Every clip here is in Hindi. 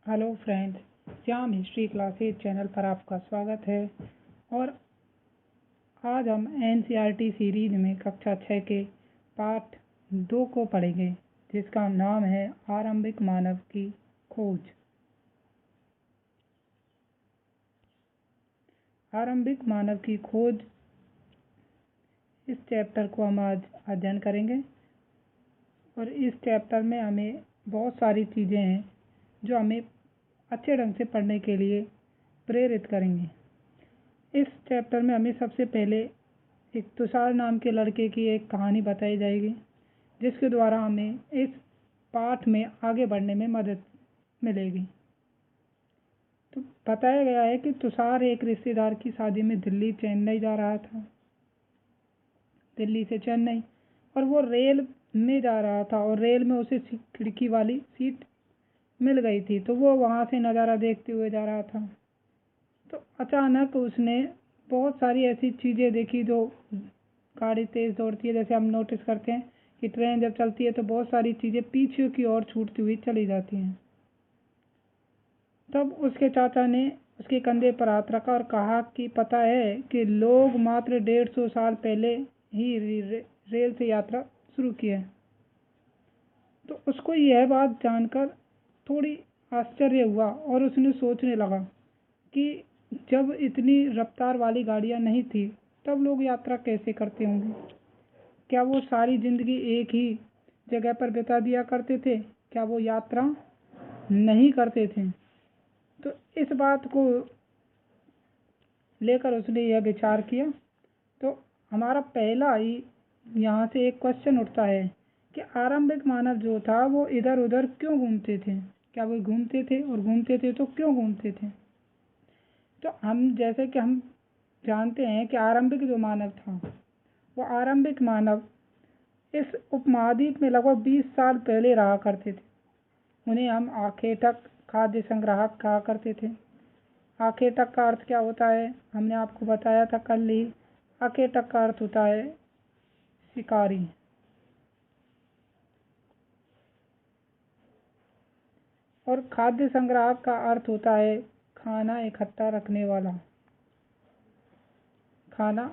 Hello friends, Shyam history classes channel पर आपका स्वागत है। और आज हम एनसीईआरटी सीरीज में कक्षा 6 के पाठ 2 को पढ़ेंगे, जिसका नाम है आरंभिक मानव की खोज। आरंभिक मानव की खोज, इस चैप्टर को हम आज अध्ययन करेंगे। और इस चैप्टर में हमें बहुत सारी चीज़ें हैं जो हमें अच्छे ढंग से पढ़ने के लिए प्रेरित करेंगे। इस चैप्टर में हमें सबसे पहले एक तुषार नाम के लड़के की एक कहानी बताई जाएगी, जिसके द्वारा हमें इस पाठ में आगे बढ़ने में मदद मिलेगी। तो बताया गया है कि तुषार एक रिश्तेदार की शादी में दिल्ली चेन्नई जा रहा था, दिल्ली से चेन्नई, और वो रेल में जा रहा था और रेल में उसे खिड़की वाली सीट मिल गई थी। तो वो वहाँ से नज़ारा देखते हुए जा रहा था। तो अचानक उसने बहुत सारी ऐसी चीज़ें देखी जो गाड़ी तेज़ दौड़ती है, जैसे हम नोटिस करते हैं कि ट्रेन जब चलती है तो बहुत सारी चीज़ें पीछे की ओर छूटती हुई चली जाती हैं। तब उसके चाचा ने उसके कंधे पर हाथ रखा और कहा कि पता है कि लोग मात्र 150 साल पहले ही रेल से यात्रा शुरू की है। तो उसको यह बात जानकर थोड़ी आश्चर्य हुआ और उसने सोचने लगा कि जब इतनी रफ्तार वाली गाड़ियाँ नहीं थी तब लोग यात्रा कैसे करते होंगे। क्या वो सारी ज़िंदगी एक ही जगह पर बिता दिया करते थे? क्या वो यात्रा नहीं करते थे? तो इस बात को लेकर उसने यह विचार किया। तो हमारा पहला ही यहाँ से एक क्वेश्चन उठता है कि आरंभिक मानव जो था वो इधर उधर क्यों घूमते थे? क्या वो घूमते थे, और घूमते थे तो क्यों घूमते थे? तो जैसे कि हम जानते हैं कि आरंभिक जो मानव था, वो आरंभिक मानव इस उपमहाद्वीप में लगभग 20 साल पहले रहा करते थे। उन्हें हम आखेटक खाद्य संग्राहक कहा करते थे। आखेटक का अर्थ क्या होता है, हमने आपको बताया था कल ही। आखेटक का अर्थ होता है शिकारी, और खाद्य संग्राहक का अर्थ होता है खाना इकट्ठा रखने वाला, खाना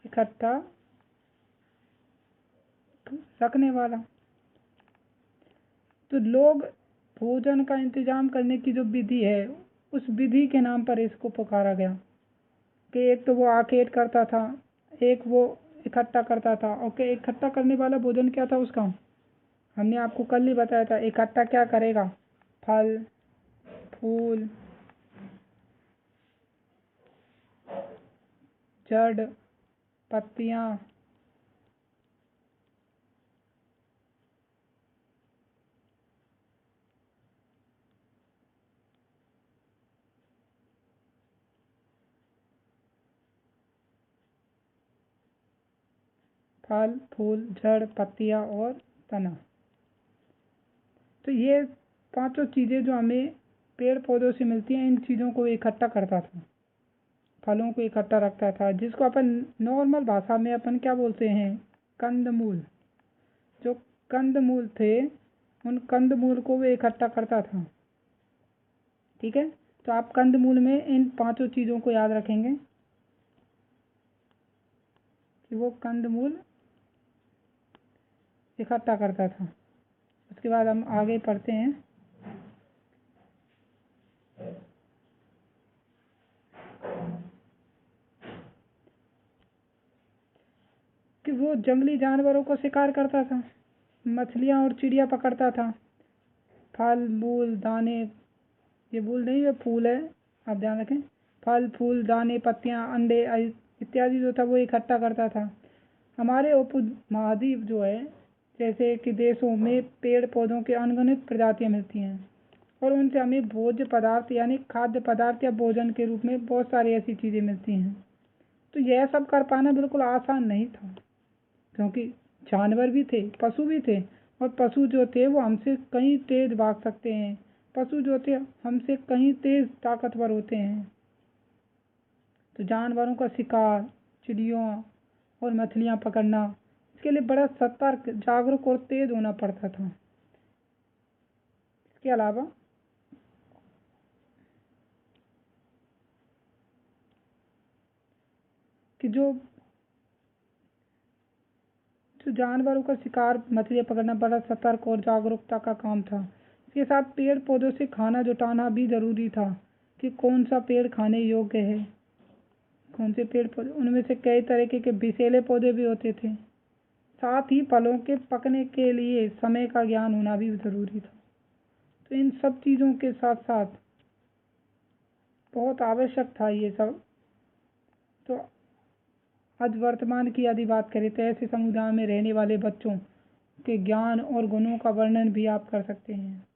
इकट्ठा रखने वाला। तो लोग भोजन का इंतजाम करने की जो विधि है, उस विधि के नाम पर इसको पुकारा गया कि एक तो वो आखेट करता था, एक वो इकट्ठा करता था। ओके, इकट्ठा करने वाला भोजन क्या था उसका? हमने आपको कल ही बताया था। इकट्ठा क्या करेगा? फल, फूल, जड़, पत्तियाँ, फल, फूल, जड़, पत्तियाँ और तना। तो ये पांचों चीज़ें जो हमें पेड़ पौधों से मिलती हैं, इन चीज़ों को इकट्ठा करता था, फलों को इकट्ठा रखता था, जिसको अपन नॉर्मल भाषा में अपन क्या बोलते हैं? कंदमूल। जो कंदमूल थे, उन कंदमूल को वो इकट्ठा करता था। ठीक है, तो आप कंदमूल में इन पांचों चीज़ों को याद रखेंगे कि वो कंदमूल इकट्ठा करता था। उसके बाद हम आगे पढ़ते हैं कि वो जंगली जानवरों को शिकार करता था, मछलियाँ और चिड़िया पकड़ता था, फल मूल दाने, ये मूल नहीं, ये फूल है, आप ध्यान रखें, फल फूल दाने पत्तियाँ अंडे इत्यादि जो था वो इकट्ठा करता था। हमारे उपमहाद्वीप जो है, जैसे कि देशों में पेड़ पौधों के अनगिनत प्रजातियाँ मिलती हैं, और उनसे हमें भोज्य पदार्थ यानी खाद्य पदार्थ या भोजन के रूप में बहुत सारी ऐसी चीज़ें मिलती हैं। तो यह सब कर पाना बिल्कुल आसान नहीं था, क्योंकि जानवर भी थे, पशु भी थे, और पशु जो थे वो हमसे कहीं तेज भाग सकते हैं, पशु जो थे हमसे कहीं तेज ताकतवर होते हैं। तो जानवरों का शिकार, चिड़ियों और मछलियाँ पकड़ना, इसके लिए बड़ा सतर्क, जागरूक और तेज होना पड़ता था। इसके अलावा कि जो जानवरों का शिकार मछलियाँ पकड़ना बड़ा सतर्क और जागरूकता का काम था। इसके साथ पेड़ पौधों से खाना जुटाना भी जरूरी था कि कौन सा पेड़ खाने योग्य है, कौन से पेड़ पौधे, उनमें से कई तरीके के विषैले पौधे भी होते थे। साथ ही फलों के पकने के लिए समय का ज्ञान होना भी जरूरी था। तो इन सब चीज़ों के साथ साथ बहुत आवश्यक था ये सब। तो आज वर्तमान की यदि बात करें तो ऐसे समुदाय में रहने वाले बच्चों के ज्ञान और गुणों का वर्णन भी आप कर सकते हैं।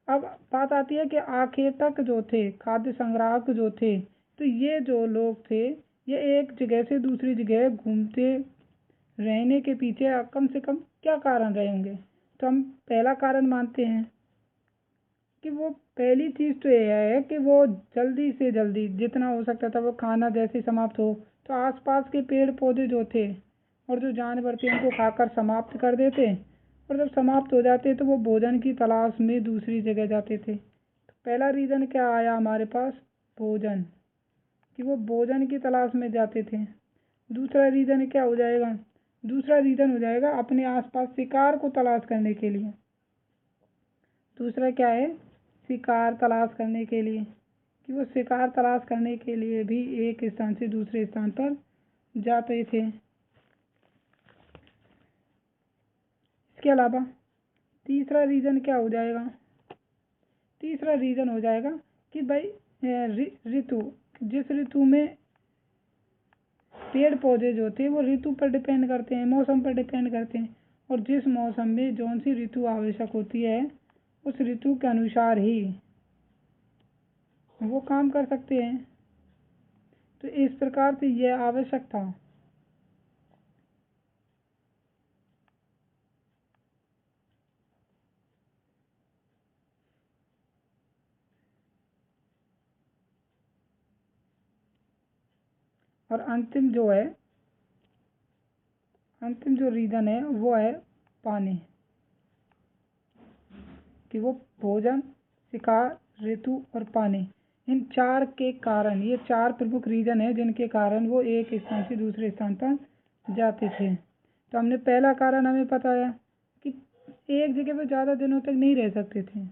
अब बात आती है कि आखेटक जो थे, खाद्य संग्राहक जो थे, तो ये जो लोग थे ये एक जगह से दूसरी जगह घूमते रहने के पीछे कम से कम क्या कारण रहे होंगे। तो हम पहला कारण मानते हैं कि वो पहली चीज़ तो यह है कि वो जल्दी से जल्दी जितना हो सकता था वो खाना जैसे समाप्त हो तो आसपास के पेड़ पौधे जो थे और जो जानवर थे उनको खाकर समाप्त कर देते, और जब समाप्त हो जाते तो वो भोजन की तलाश में दूसरी जगह जाते थे। तो पहला रीज़न क्या आया हमारे पास, भोजन, कि वो भोजन की तलाश में जाते थे। दूसरा रीज़न क्या हो जाएगा, दूसरा रीज़न हो जाएगा अपने आसपास शिकार को तलाश करने के लिए। दूसरा क्या है, शिकार तलाश करने के लिए, कि वो शिकार तलाश करने के लिए भी एक स्थान से दूसरे स्थान पर जाते थे। इसके अलावा तीसरा रीज़न क्या हो जाएगा, तीसरा रीज़न हो जाएगा कि भाई ऋतु, जिस ऋतु में पेड़ पौधे जो थे वो ऋतु पर डिपेंड करते हैं, मौसम पर डिपेंड करते हैं, और जिस मौसम में जौन सी ऋतु आवश्यक होती है उस ऋतु के अनुसार ही वो काम कर सकते हैं। तो इस प्रकार से यह आवश्यक था। और अंतिम जो रीज़न है वो है पानी, कि वो भोजन, शिकार, ऋतु और पानी, इन चार के कारण, ये चार प्रमुख रीज़न है जिनके कारण वो एक स्थान से दूसरे स्थान पर जाते थे। तो हमने पहला कारण हमें बताया कि एक जगह पर ज़्यादा दिनों तक नहीं रह सकते थे।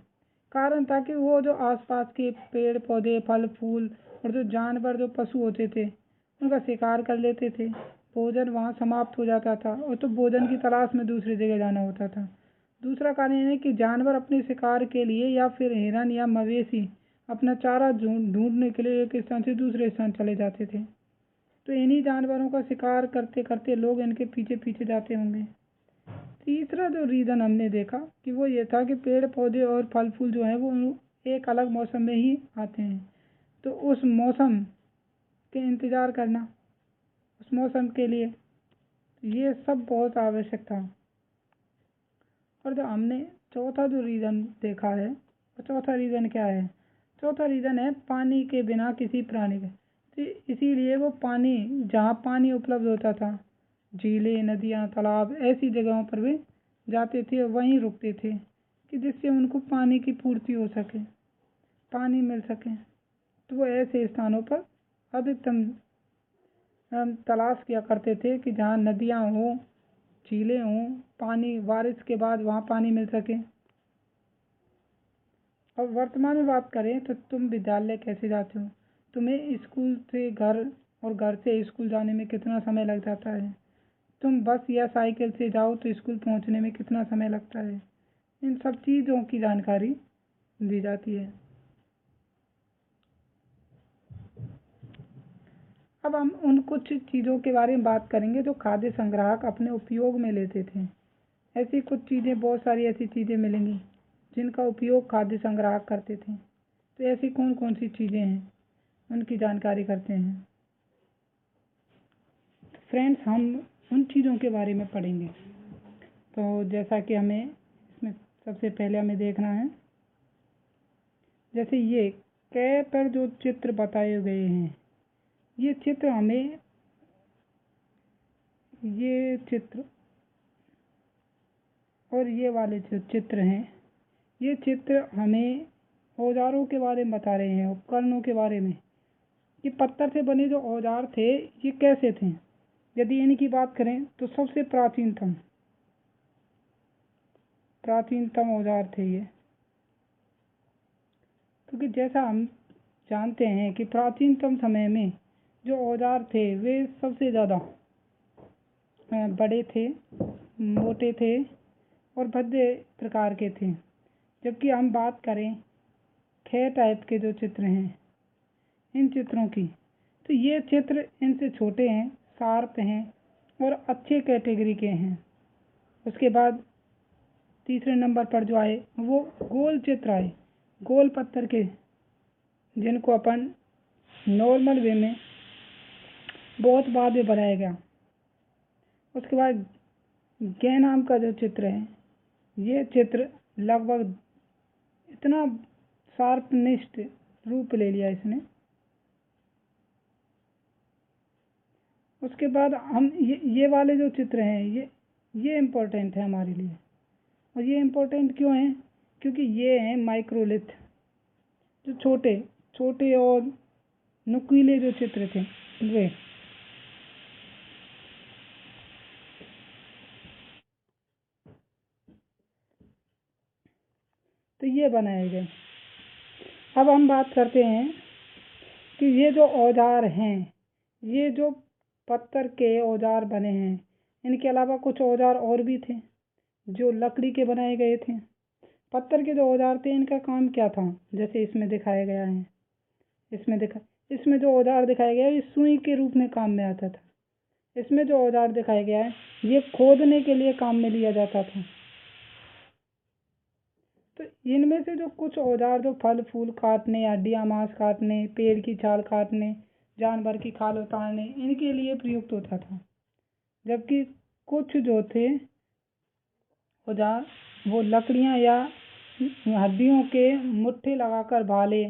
कारण था कि वो जो आसपास के पेड़ पौधे, फल फूल और जो जानवर, जो पशु होते थे उनका शिकार कर लेते थे, भोजन वहाँ समाप्त हो जाता था और तो भोजन की तलाश में दूसरी जगह जाना होता था। दूसरा कारण है कि जानवर अपने शिकार के लिए या फिर हिरन या मवेशी अपना चारा ढूंढने के लिए एक स्थान से दूसरे स्थान चले जाते थे। तो इन्हीं जानवरों का शिकार करते करते लोग इनके पीछे पीछे जाते होंगे। तीसरा जो रीज़न हमने देखा कि वो ये था कि पेड़ पौधे और फल फूल जो हैं वो एक अलग मौसम में ही आते हैं, तो उस मौसम के इंतज़ार करना, उस मौसम के लिए, ये सब बहुत आवश्यक था। और जो हमने चौथा जो रीज़न देखा है, वो चौथा रीज़न क्या है, चौथा रीज़न है पानी के बिना किसी प्राणी के, तो इसीलिए वो पानी, जहाँ पानी उपलब्ध होता था, झीलें, नदियाँ, तालाब, ऐसी जगहों पर वे जाते थे और वहीं रुकते थे कि जिससे उनको पानी की पूर्ति हो सके, पानी मिल सके। तो वो ऐसे स्थानों पर अधिकतम तलाश किया करते थे कि जहाँ नदियाँ हों, झीलें हों, पानी बारिश के बाद वहाँ पानी मिल सके। और वर्तमान में बात करें तो तुम विद्यालय कैसे जाते हो, तुम्हें स्कूल से घर और घर से स्कूल जाने में कितना समय लग जाता है, तुम बस या साइकिल से जाओ तो स्कूल पहुंचने में कितना समय लगता है, इन सब चीज़ों की जानकारी दी जाती है। अब हम उन कुछ चीज़ों के बारे में बात करेंगे जो खाद्य संग्राहक अपने उपयोग में लेते थे। ऐसी कुछ चीज़ें, बहुत सारी ऐसी चीज़ें मिलेंगी जिनका उपयोग खाद्य संग्राहक करते थे। तो ऐसी कौन कौन सी चीज़ें हैं उनकी जानकारी करते हैं। फ्रेंड्स, हम उन चीज़ों के बारे में पढ़ेंगे। तो जैसा कि हमें इसमें सबसे पहले हमें देखना है, जैसे ये कै पर जो चित्र बताए गए हैं, ये चित्र हमें, ये चित्र और ये वाले जो चित्र हैं ये चित्र हमें औजारों के बारे में बता रहे हैं, उपकरणों के बारे में, कि पत्थर से बने जो औजार थे ये कैसे थे। यदि इनकी बात करें तो सबसे प्राचीनतम औजार थे ये, क्योंकि जैसा हम जानते हैं कि प्राचीनतम समय में जो औजार थे वे सबसे ज़्यादा बड़े थे, मोटे थे और भद्दे प्रकार के थे। जबकि हम बात करें खे टाइप के जो चित्र हैं इन चित्रों की, तो ये चित्र इनसे छोटे हैं, शार्प हैं और अच्छे कैटेगरी के हैं। उसके बाद तीसरे नंबर पर जो आए वो गोल चित्र आए, गोल पत्थर के, जिनको अपन नॉर्मल वे में बहुत बाद में बनाया गया। उसके बाद गै नाम का जो चित्र है, ये चित्र लगभग इतना शार्पनिस्ट रूप ले लिया इसने। उसके बाद हम ये वाले जो चित्र हैं ये इम्पोर्टेंट है हमारे लिए। और ये इम्पोर्टेंट क्यों है? क्योंकि ये हैं माइक्रोलिथ, जो छोटे छोटे और नुकीले जो चित्र थे वे। तो ये बनाए गए। अब हम बात करते हैं कि ये जो औजार हैं, ये जो पत्थर के औजार बने हैं, इनके अलावा कुछ औजार और भी थे जो लकड़ी के बनाए गए थे। पत्थर के जो औजार थे इनका काम क्या था? जैसे इसमें दिखाया गया है, इसमें जो औजार दिखाया गया है ये सुई के रूप में काम में आता था। इसमें जो औजार दिखाया गया है ये खोदने के लिए काम में लिया जाता था। तो इनमें से जो कुछ औजार जो फल फूल काटने, हड्डियां मांस काटने, पेड़ की छाल काटने, जानवर की खाल उतारने, इनके लिए प्रयुक्त होता था। जबकि कुछ जो थे औजार वो लकड़ियां या हड्डियों के मुट्ठे लगाकर भाले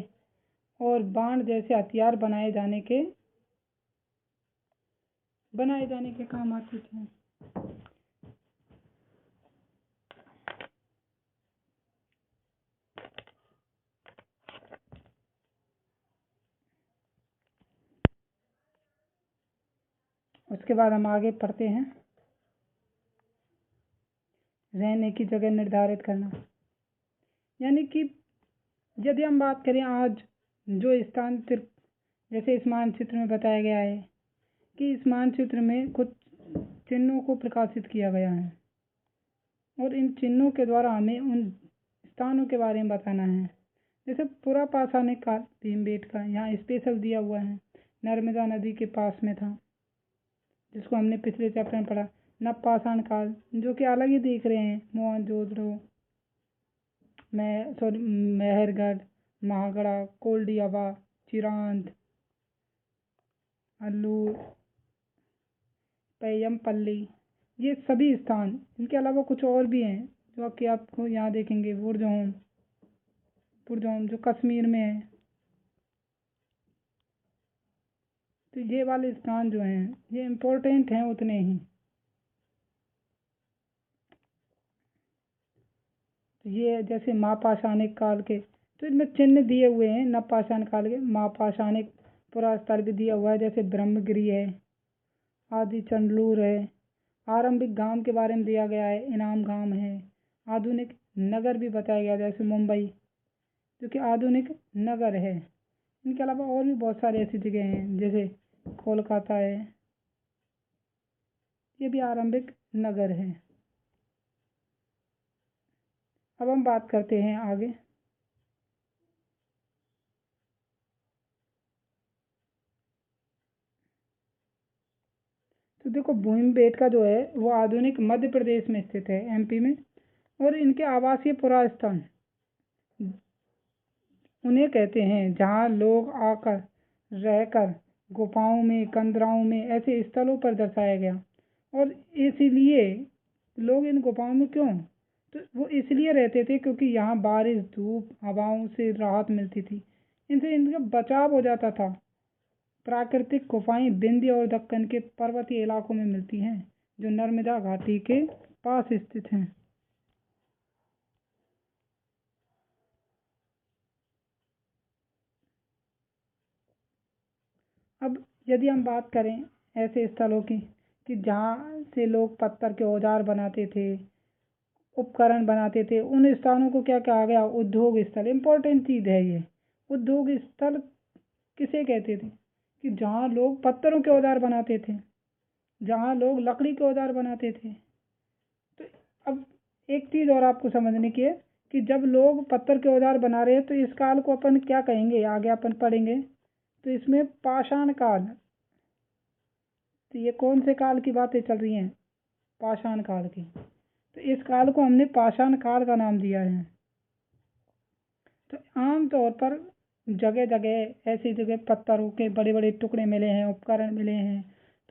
और बाण जैसे हथियार बनाए जाने के काम आते थे। उसके बाद हम आगे पढ़ते हैं, रहने की जगह निर्धारित करना। यानी कि यदि हम बात करें आज जो स्थान जैसे इस मानचित्र में बताया गया है कि इस मानचित्र में कुछ चिन्हों को प्रकाशित किया गया है और इन चिन्हों के द्वारा हमें उन स्थानों के बारे में बताना है। जैसे पूरा पाषाणिक काल भीमबेटका यहाँ स्पेशल दिया हुआ है, नर्मदा नदी के पास में था, जिसको हमने पिछले चैप्टर में पढ़ा। नवपाषाण काल जो कि अलग ही देख रहे हैं, मोहनजोदड़ो, मेहरगढ़, महागढ़ा, कोल्डियाबा, चिरांद, अल्लूर, पैयमपल्ली, ये सभी स्थान। इनके अलावा कुछ और भी हैं जो कि आपको यहाँ देखेंगे, बुरजोम जो कश्मीर में है। तो ये वाले स्थान जो हैं ये इम्पोर्टेंट हैं उतने ही। तो ये जैसे महापाषाणिक काल के, तो इनमें चिन्ह दिए हुए हैं। नवपाषाण काल के महापाषाणिक पुरास्थल भी दिया हुआ है, जैसे ब्रह्मगिरी है, आदि चंडलूर है। आरंभिक गांव के बारे में दिया गया है, इनाम गांव है। आधुनिक नगर भी बताया गया, जैसे मुंबई जो कि आधुनिक नगर है। इनके अलावा और भी बहुत सारी ऐसी जगह हैं, जैसे कोलकाता है, ये भी आरंभिक नगर है। अब हम बात करते हैं आगे। तो देखो भीमबेटका जो है वो आधुनिक मध्य प्रदेश में स्थित है, एमपी में। और इनके आवासीय पुरास्थान उन्हें कहते हैं जहाँ लोग आकर रहकर गुफाओं में, कंदराओं में, ऐसे स्थलों पर दर्शाया गया। और इसीलिए लोग इन गुफाओं में क्यों, तो वो इसलिए रहते थे क्योंकि यहाँ बारिश, धूप, हवाओं से राहत मिलती थी, इनसे इनका बचाव हो जाता था। प्राकृतिक गुफाएं विंध्य और दक्कन के पर्वतीय इलाकों में मिलती हैं, जो नर्मदा घाटी के पास स्थित हैं। अब यदि हम बात करें ऐसे स्थलों की कि जहाँ से लोग पत्थर के औजार बनाते थे, उपकरण बनाते थे, उन स्थानों को क्या कहा गया? उद्योग स्थल। इम्पोर्टेंट चीज़ है ये। उद्योग स्थल किसे कहते थे? कि जहाँ लोग पत्थरों के औजार बनाते थे, जहाँ लोग लकड़ी के औजार बनाते थे। तो अब एक चीज़ और आपको समझने की है कि जब लोग पत्थर के औजार बना रहे हैं तो इस काल को अपन क्या कहेंगे? आगे अपन पढ़ेंगे तो इसमें पाषाण काल। तो ये कौन से काल की बातें चल रही हैं? पाषाण काल की। तो इस काल को हमने पाषाण काल का नाम दिया है। तो आम तौर पर जगह जगह ऐसी जगह पत्थरों के बड़े बड़े टुकड़े मिले हैं, उपकरण मिले हैं,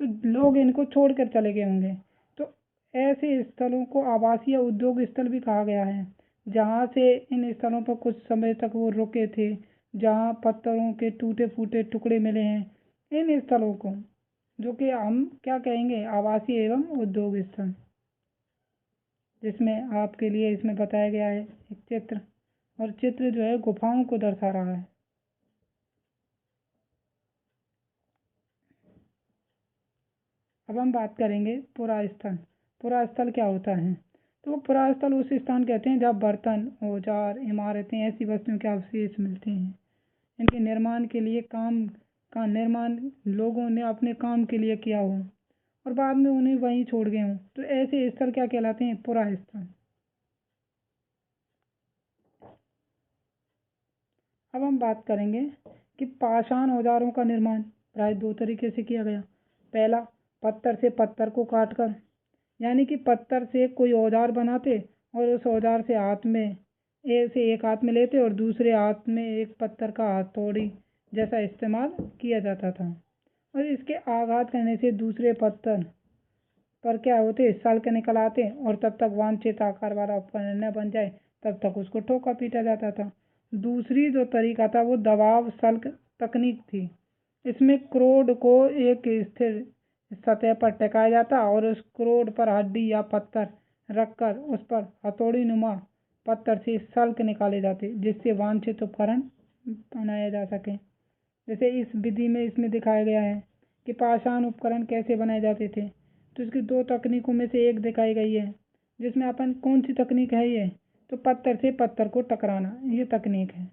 तो लोग इनको छोड़कर चले गए होंगे। तो ऐसे स्थलों को आवासीय उद्योग स्थल भी कहा गया है, जहाँ से इन स्थलों पर कुछ समय तक वो रुके थे, जहाँ पत्थरों के टूटे फूटे टुकड़े मिले हैं। इन स्थलों को जो कि हम क्या कहेंगे? आवासीय एवं उद्योग स्थल। जिसमें आपके लिए इसमें बताया गया है एक चित्र, और चित्र जो है गुफाओं को दर्शा रहा है। अब हम बात करेंगे पुरास्थल। पुरास्थल क्या होता है? तो पुरास्थल उस स्थान कहते हैं जहाँ बर्तन, औजार, इमारतें, ऐसी वस्तुओं के अवशेष मिलते हैं। इनके निर्माण के लिए काम का निर्माण लोगों ने अपने काम के लिए किया हो और बाद में उन्हें वहीं छोड़ गए हों, तो ऐसे स्थल क्या कहलाते हैं? पुरास्थल। अब हम बात करेंगे कि पाषाण औजारों का निर्माण प्राय दो तरीके से किया गया। पहला, पत्थर से पत्थर को काट कर, यानी कि पत्थर से कोई औजार बनाते और उस औजार से हाथ में एक हाथ में लेते और दूसरे हाथ में एक पत्थर का हथौड़ी जैसा इस्तेमाल किया जाता था, और इसके आघात करने से दूसरे पत्थर पर क्या होते? सल्क निकल आते और तब तक वांछित आकार वाला उपकरण न बन जाए तब तक उसको ठोका पीटा जाता था। दूसरी जो तरीका था वो दबाव सल्क तकनीक थी। इसमें क्रोड को एक स्थिर सतह पर टिकाया जाता और उस क्रोड पर हड्डी या पत्थर रखकर उस पर हथौड़ी नुमा पत्थर से सल्क निकाले जाते, जिससे वांछित उपकरण बनाया जा सके। जैसे इस विधि में इसमें दिखाया गया है कि पाषाण उपकरण कैसे बनाए जाते थे। तो इसकी दो तकनीकों में से एक दिखाई गई है, जिसमें अपन कौन सी तकनीक है ये? तो पत्थर से पत्थर को टकराना, ये तकनीक है।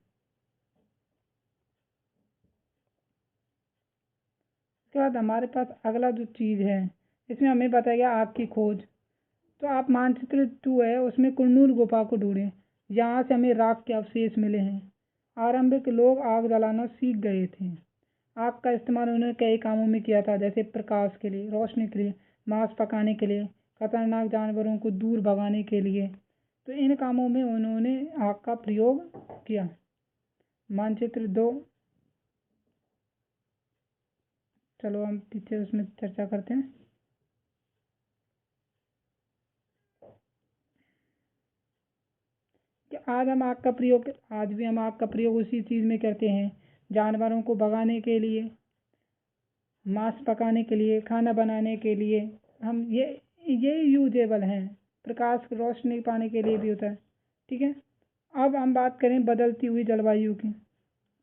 उसके बाद हमारे पास अगला जो चीज़ है, इसमें हमें बताया गया आग की खोज। तो आप मानचित्र 2 है उसमें कुन्नूर गुफा को ढूंढें, यहाँ से हमें राख के अवशेष मिले हैं। आरंभिक लोग आग जलाना सीख गए थे। आग का इस्तेमाल उन्होंने कई कामों में किया था, जैसे प्रकाश के लिए, रोशनी के लिए, मांस पकाने के लिए, खतरनाक जानवरों को दूर भगाने के लिए। तो इन कामों में उन्होंने आग का प्रयोग किया। मानचित्र 2, चलो हम पीछे उसमें चर्चा करते हैं। कि आज भी हम आग का प्रयोग उसी चीज़ में करते हैं, जानवरों को भगाने के लिए, मांस पकाने के लिए, खाना बनाने के लिए। हम ये यूजेबल हैं। प्रकाश रोशनी पाने के लिए भी होता है। ठीक है। अब हम बात करें बदलती हुई जलवायु की।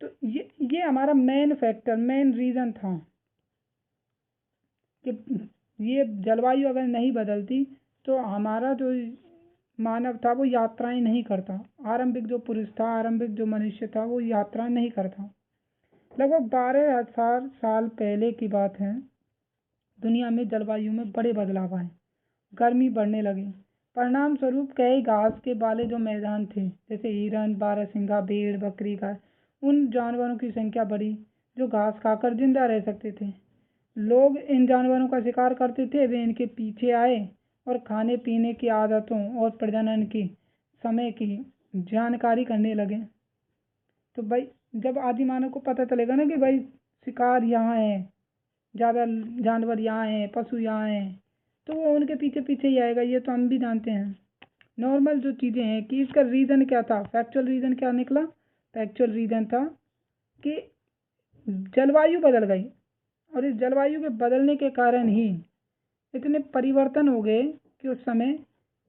तो ये हमारा मेन फैक्टर, मेन रीज़न था कि ये जलवायु अगर नहीं बदलती तो हमारा जो मानव था वो यात्राएं नहीं करता। आरंभिक जो पुरुष था, आरंभिक जो मनुष्य था, वो यात्रा नहीं करता। लगभग 12,000 साल पहले की बात है। दुनिया में जलवायु में बड़े बदलाव आए, गर्मी बढ़ने लगी। परिणाम स्वरूप कई घास के वाले जो मैदान थे, जैसे हिरन, बारहसिंगा, भेड़, बकरी, गाय, उन जानवरों की संख्या बढ़ी जो घास खाकर जिंदा रह सकते थे। लोग इन जानवरों का शिकार करते थे, वे इनके पीछे आए और खाने पीने की आदतों और प्रजनन की समय की जानकारी करने लगे। तो भाई जब आदि मानव को पता चलेगा ना कि भाई शिकार यहाँ है, ज़्यादा जानवर यहाँ हैं, पशु यहाँ हैं, तो वो उनके पीछे पीछे ही आएगा। ये तो हम भी जानते हैं। नॉर्मल जो चीज़ें हैं कि इसका रीज़न क्या था, फैक्चुअल रीज़न क्या निकला? फैक्चुअल रीज़न था कि जलवायु बदल गई, और इस जलवायु के बदलने के कारण ही इतने परिवर्तन हो गए कि उस समय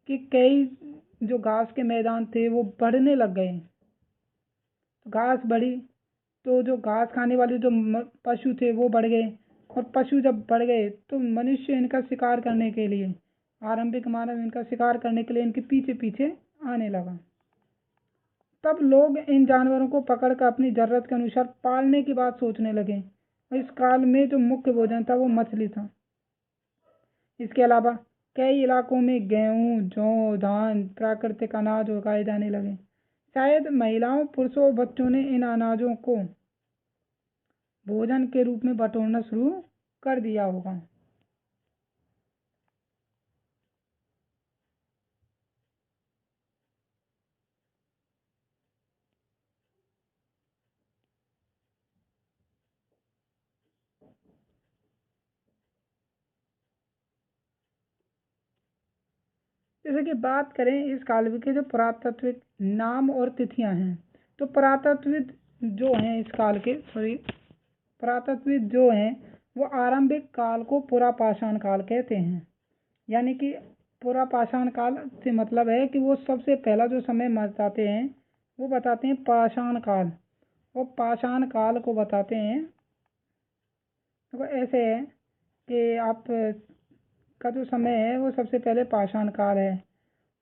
कि कई जो घास के मैदान थे वो बढ़ने लग गए। घास बढ़ी तो जो घास खाने वाले जो पशु थे वो बढ़ गए, और पशु जब बढ़ गए तो मनुष्य इनका शिकार करने के लिए, आरंभिक मानव इनका शिकार करने के लिए इनके पीछे पीछे आने लगा। तब लोग इन जानवरों को पकड़कर अपनी जरूरत के अनुसार पालने की बात सोचने लगे, और इस काल में जो मुख्य भोजन था वो मछली था। इसके अलावा कई इलाकों में गेहूं, जौ, धान, प्राकृतिक अनाज उगाए जाने लगे। शायद महिलाओं, पुरुषों और बच्चों ने इन अनाजों को भोजन के रूप में बटोरना शुरू कर दिया होगा। जैसे कि बात करें इस काल के जो पुरातात्विक नाम और तिथियां हैं, तो पुरातात्विक जो हैं इस काल के पुरातात्विक जो हैं वो आरंभिक काल को पुरापाषाण काल कहते हैं। यानी कि पुरापाषाण काल से मतलब है कि वो सबसे पहला जो समय बताते हैं वो बताते हैं पाषाण काल, और पाषाण काल को बताते हैं। तो ऐसे है कि आप का जो समय है वो सबसे पहले पाषाण काल है।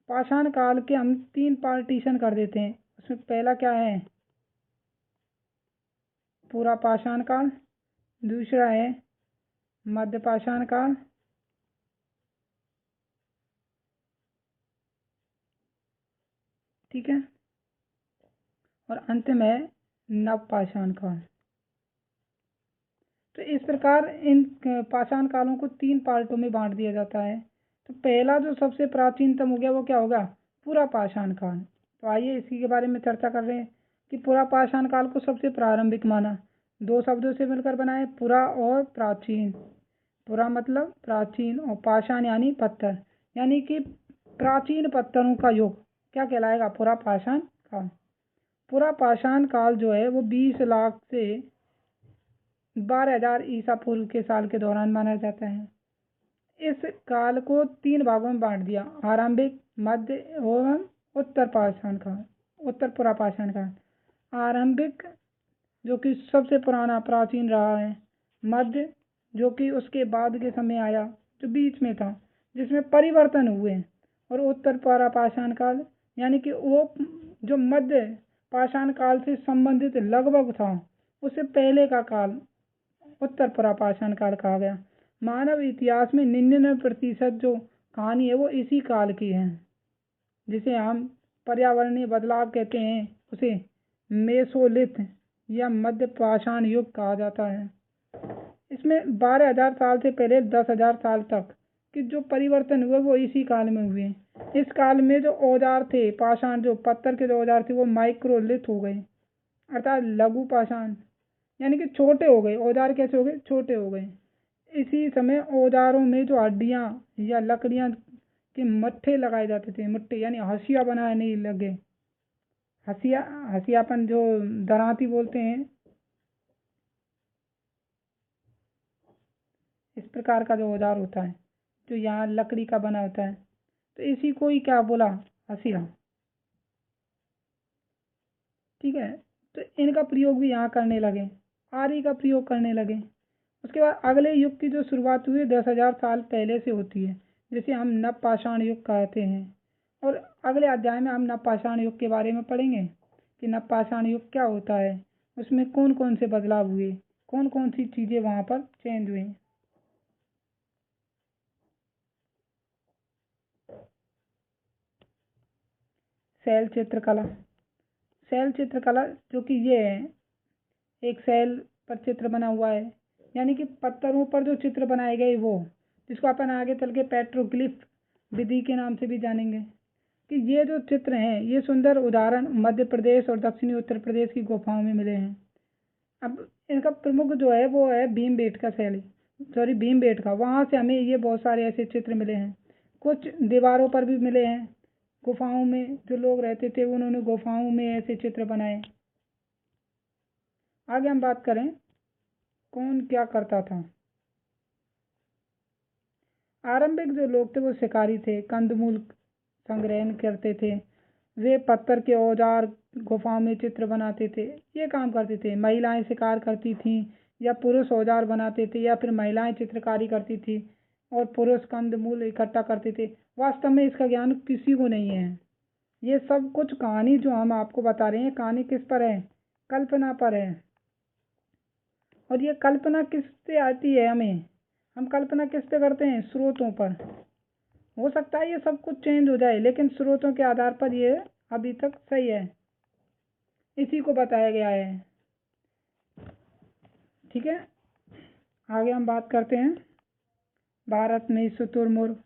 पाषाण काल के हम 3 पार्टीशन कर देते हैं। उसमें पहला क्या है, पूरा पाषाण काल, दूसरा है मध्य पाषाण काल, ठीक है, और अंतिम है नव पाषाण काल। तो इस प्रकार इन पाषाण कालों को 3 पार्टों में बांट दिया जाता है। तो पहला जो सबसे प्राचीनतम हो गया वो क्या होगा, पूरा पाषाण काल। तो आइए इसी के बारे में चर्चा कर रहे हैं कि पूरा पाषाण काल को सबसे प्रारंभिक माना। 2 शब्दों से मिलकर बना है, पुरा और प्राचीन। पुरा मतलब प्राचीन, और पाषाण यानी पत्थर, यानी कि प्राचीन पत्थरों का युग क्या कहलाएगा, पूरा पाषाण काल। पूरा पाषाण काल जो है वो 20 लाख से 12,000 ईसा पूर्व के साल के दौरान माना जाता है। इस काल को 3 भागों में बांट दिया, आरंभिक, मध्य एवं उत्तर पाषाण काल, उत्तर पूरा पाषाण काल। आरंभिक जो कि सबसे पुराना प्राचीन रहा है, मध्य जो कि उसके बाद के समय आया जो बीच में था जिसमें परिवर्तन हुए, और उत्तर पूरा पाषाण काल यानी कि वो जो मध्य पाषाण काल से संबंधित लगभग था उससे पहले का काल उत्तर पुरापाषाण काल कहा गया। मानव इतिहास में 99% जो कहानी है वो इसी काल की है, जिसे हम पर्यावरणीय बदलाव कहते हैं, उसे मेसोलिथ या मध्य पाषाण युग कहा जाता है। इसमें 12,000 साल से पहले 10,000 साल तक कि जो परिवर्तन हुए वो इसी काल में हुए। इस काल में जो औजार थे पाषाण, जो पत्थर के जो औजार थे वो माइक्रोलिथ हो गए, अर्थात लघु पाषाण, यानी कि छोटे हो गए। औजार कैसे हो गए, छोटे हो गए। इसी समय औजारों में जो हड्डियां या लकड़ियां के मट्ठे लगाए जाते थे, मट्ठे यानी हंसिया बनाने लगे। हंसिया, हंसियापन जो दरांती बोलते हैं, इस प्रकार का जो औजार होता है जो यहाँ लकड़ी का बना होता है, तो इसी को ही क्या बोला, हंसिया, ठीक है। तो इनका प्रयोग भी यहाँ करने लगे, आरी का प्रयोग करने लगे। उसके बाद अगले युग की जो शुरुआत हुई 10,000 साल पहले से होती है, जिसे हम नव पाषाण युग कहते हैं। और अगले अध्याय में हम नव पाषाण युग के बारे में पढ़ेंगे कि नव पाषाण युग क्या होता है, उसमें कौन कौन से बदलाव हुए, कौन कौन सी चीज़ें वहाँ पर चेंज हुई। शैल चित्रकला, शैल चित्रकला जो कि ये है, एक शैल पर चित्र बना हुआ है, यानी कि पत्थरों पर जो चित्र बनाए गए वो, जिसको अपन आगे चल के पेट्रोग्लिफ विधि के नाम से भी जानेंगे। कि ये जो चित्र हैं ये सुंदर उदाहरण मध्य प्रदेश और दक्षिणी उत्तर प्रदेश की गुफाओं में मिले हैं। अब इनका प्रमुख जो है वो है भीमबेटका शैली, सॉरी भीमबेटका, वहाँ से हमें ये बहुत सारे ऐसे चित्र मिले हैं। कुछ दीवारों पर भी मिले हैं, गुफाओं में जो लोग रहते थे उन्होंने गुफाओं में ऐसे चित्र बनाए। आगे हम बात करें कौन क्या करता था। आरंभिक जो लोग थे वो शिकारी थे, कंदमूल संग्रहण करते थे, वे पत्थर के औजार गुफाओं में चित्र बनाते थे, ये काम करते थे। महिलाएं शिकार करती थीं या पुरुष औजार बनाते थे, या फिर महिलाएं चित्रकारी करती थी और पुरुष कंदमूल इकट्ठा करते थे। वास्तव में इसका ज्ञान किसी को नहीं है। ये सब कुछ कहानी जो हम आपको बता रहे हैं, कहानी किस पर है? कल्पना पर है। और ये कल्पना किस से आती है? हम कल्पना किस पे करते हैं? स्रोतों पर। हो सकता है ये सब कुछ चेंज हो जाए, लेकिन स्रोतों के आधार पर ये अभी तक सही है, इसी को बताया गया है। ठीक है, आगे हम बात करते हैं। भारत में शुतुरमुर्ग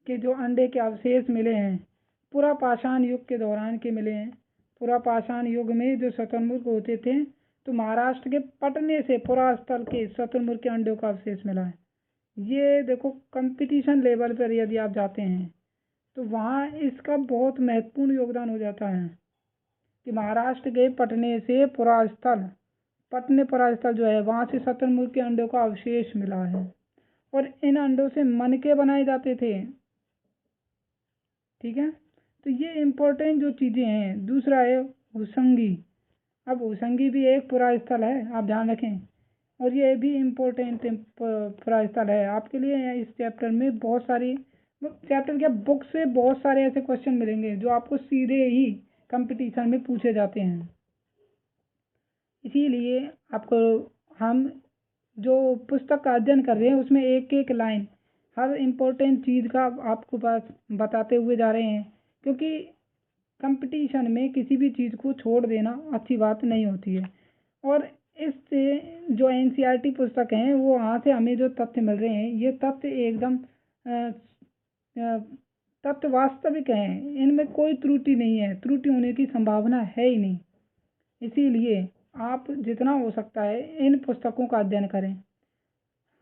के जो अंडे के अवशेष मिले हैं, पुरापाषाण युग के दौरान के मिले हैं। पुरापाषाण युग में जो शुतुरमुर्ग होते थे, तो महाराष्ट्र के पटने से पुरास्थल के शुतुरमुर्ग के अंडों का अवशेष मिला है। ये देखो, कंपटीशन लेवल पर यदि आप जाते हैं तो वहाँ इसका बहुत महत्वपूर्ण योगदान हो जाता है कि महाराष्ट्र के पटने से पुरास्थल, पटने पुरास्थल जो है, वहाँ से शुतुरमुर्ग के अंडों का अवशेष मिला है और इन अंडों से मनके बनाए जाते थे। ठीक है, तो ये इम्पोर्टेंट जो चीज़ें हैं। दूसरा है होशंगी। अब होशंगी भी एक पुरास्थल है, आप ध्यान रखें, और ये भी इम्पोर्टेंट पुरास्थल है आपके लिए। इस चैप्टर में बहुत सारी, चैप्टर क्या, बुक से बहुत सारे ऐसे क्वेश्चन मिलेंगे जो आपको सीधे ही कंपटीशन में पूछे जाते हैं। इसीलिए आपको हम जो पुस्तक का अध्ययन कर रहे हैं उसमें एक एक लाइन, हर इम्पोर्टेंट चीज़ का आपको पास बताते हुए जा रहे हैं, क्योंकि कंपटीशन में किसी भी चीज़ को छोड़ देना अच्छी बात नहीं होती है। और इससे जो एनसीईआरटी पुस्तक हैं, वो वहाँ से हमें जो तथ्य मिल रहे हैं, ये तथ्य एकदम तथ्य वास्तविक हैं, इनमें कोई त्रुटि नहीं है, त्रुटि होने की संभावना है ही नहीं। इसीलिए आप जितना हो सकता है इन पुस्तकों का अध्ययन करें।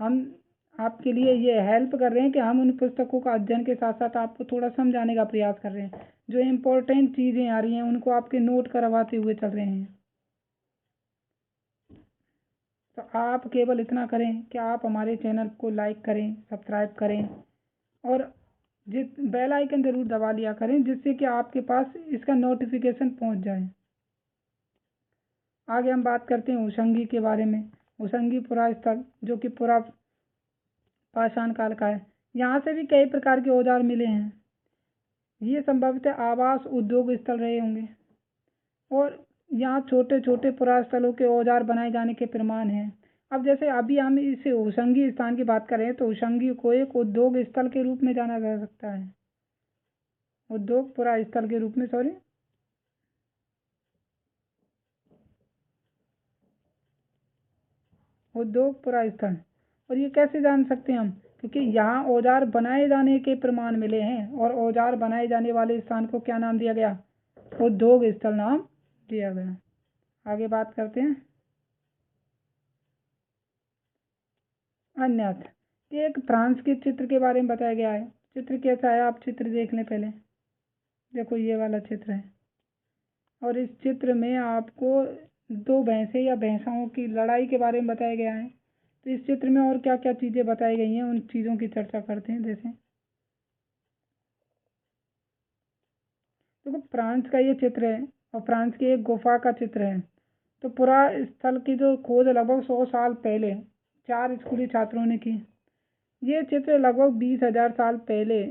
हम आपके लिए ये हेल्प कर रहे हैं कि हम उन पुस्तकों का अध्ययन के साथ साथ आपको थोड़ा समझाने का प्रयास कर रहे हैं। जो इम्पोर्टेंट चीज़ें आ रही हैं उनको आपके नोट करवाते हुए चल रहे हैं। तो आप केवल इतना करें कि आप हमारे चैनल को लाइक करें, सब्सक्राइब करें और बेल आइकन ज़रूर दबा लिया करें, जिससे कि आपके पास इसका नोटिफिकेशन पहुंच जाए। आगे हम बात करते हैं होशंगी के बारे में। होशंगी पुरास्थल जो कि पुरापाषाण काल का है। यहाँ से भी कई प्रकार के औजार मिले हैं। ये संभवतः आवास उद्योग स्थल रहे होंगे और यहाँ छोटे छोटे पुरास्थलों के औजार बनाए जाने के प्रमाण हैं। अब जैसे अभी हम इस होशंगी स्थान की बात करें तो होशंगी को एक उद्योग स्थल के रूप में जाना जा सकता है, उद्योग पुरास्थल के रूप में, सॉरी, उद्योग पुरास्थल। और ये कैसे जान सकते हैं हम? क्योंकि यहाँ औजार बनाए जाने के प्रमाण मिले हैं और औजार बनाए जाने वाले स्थान को क्या नाम दिया गया? उद्योग स्थल नाम दिया गया। आगे बात करते हैं अन्यथा। एक फ्रांस के चित्र के बारे में बताया गया है। चित्र कैसा है? आप चित्र देख लें पहले। देखो, ये वाला चित्र है और इस चित्र में आपको दो भैंसे या भैंसाओं की लड़ाई के बारे में बताया गया है। तो इस चित्र में और क्या क्या चीज़ें बताई गई हैं, उन चीज़ों की चर्चा करते हैं। जैसे देखो, फ्रांस का ये चित्र है और फ्रांस की एक गुफा का चित्र है। तो पूरा स्थल की जो खोज लगभग 100 साल पहले 4 स्कूली छात्रों ने की। ये चित्र लगभग 20,000 साल पहले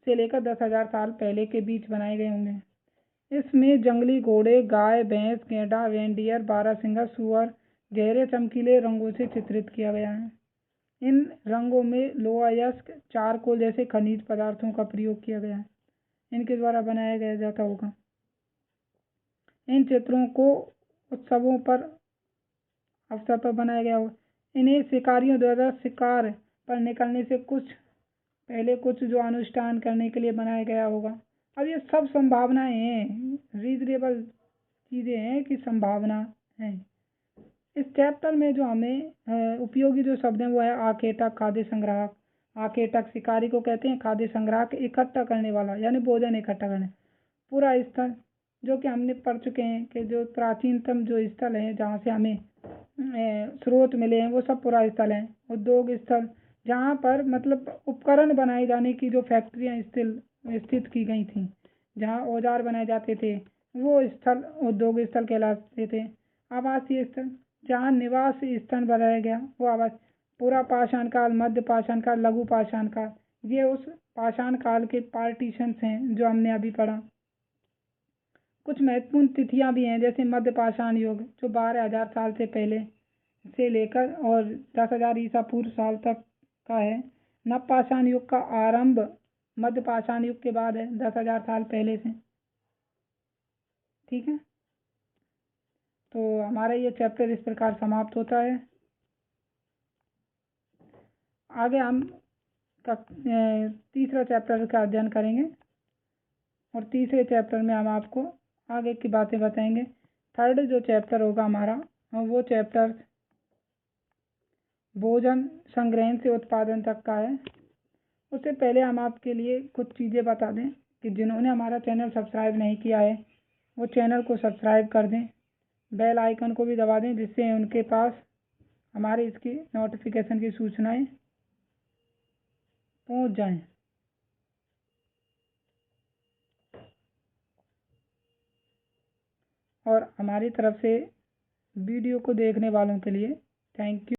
से लेकर 10,000 साल पहले के बीच बनाए गए होंगे। इसमें जंगली घोड़े, गाय, भैंस, गेंडा, रेनडियर, बारहसिंगा, सुअर गहरे चमकीले रंगों से चित्रित किया गया है। इन रंगों में लोहा यस्क, चारकोल जैसे खनिज पदार्थों का प्रयोग किया गया है। इनके द्वारा बनाया गया जाता होगा। इन चित्रों को उत्सवों पर अवसर पर बनाया गया होगा। इन्हें शिकारियों द्वारा शिकार पर निकलने से कुछ पहले कुछ जो अनुष्ठान करने के लिए बनाया गया होगा। अब ये सब संभावनाएं हैं, रीजनेबल चीज़ें हैं कि संभावना है। इस चैप्टर में जो हमें उपयोगी जो शब्द हैं वो है आखेटक, खाद्य संग्राहक। आखेटक शिकारी को कहते हैं, खाद्य संग्राहक इकट्ठा करने वाला, यानी भोजन इकट्ठा करने। पूरा स्थल जो कि हमने पढ़ चुके हैं कि जो प्राचीनतम जो स्थल है जहाँ से हमें स्रोत मिले हैं वो सब पूरा स्थल हैं। उद्योग स्थल जहाँ पर मतलब उपकरण बनाए जाने की जो फैक्ट्रियाँ स्थित की गई थी, जहाँ औजार बनाए जाते थे वो स्थल उद्योग स्थल कहलाते थे। आवासीय स्थल जहाँ निवास स्थान बनाया गया वो आवास। पूरा पाषाण काल, मध्य पाषाण काल, लघु पाषाण काल, ये उस पाषाण काल के पार्टीशंस हैं जो हमने अभी पढ़ा। कुछ महत्वपूर्ण तिथियां भी हैं, जैसे मध्य पाषाण युग जो 12,000 साल से पहले से लेकर और 10,000 ईसा पूर्व साल तक का है। नव पाषाण युग का आरंभ मध्य पाषाण युग के बाद है, 10,000 साल पहले से। ठीक है, तो हमारा ये चैप्टर इस प्रकार समाप्त होता है। आगे हम तीसरा चैप्टर का अध्ययन करेंगे और तीसरे चैप्टर में हम आपको आगे की बातें बताएंगे। थर्ड जो चैप्टर होगा हमारा वो चैप्टर भोजन संग्रहण से उत्पादन तक का है। उससे पहले हम आपके लिए कुछ चीज़ें बता दें कि जिन्होंने हमारा चैनल सब्सक्राइब नहीं किया है वो चैनल को सब्सक्राइब कर दें, बेल आइकन को भी दबा दें जिससे उनके पास हमारे इसकी नोटिफिकेशन की सूचनाएं पहुंच जाएं। और हमारी तरफ से वीडियो को देखने वालों के लिए थैंक यू।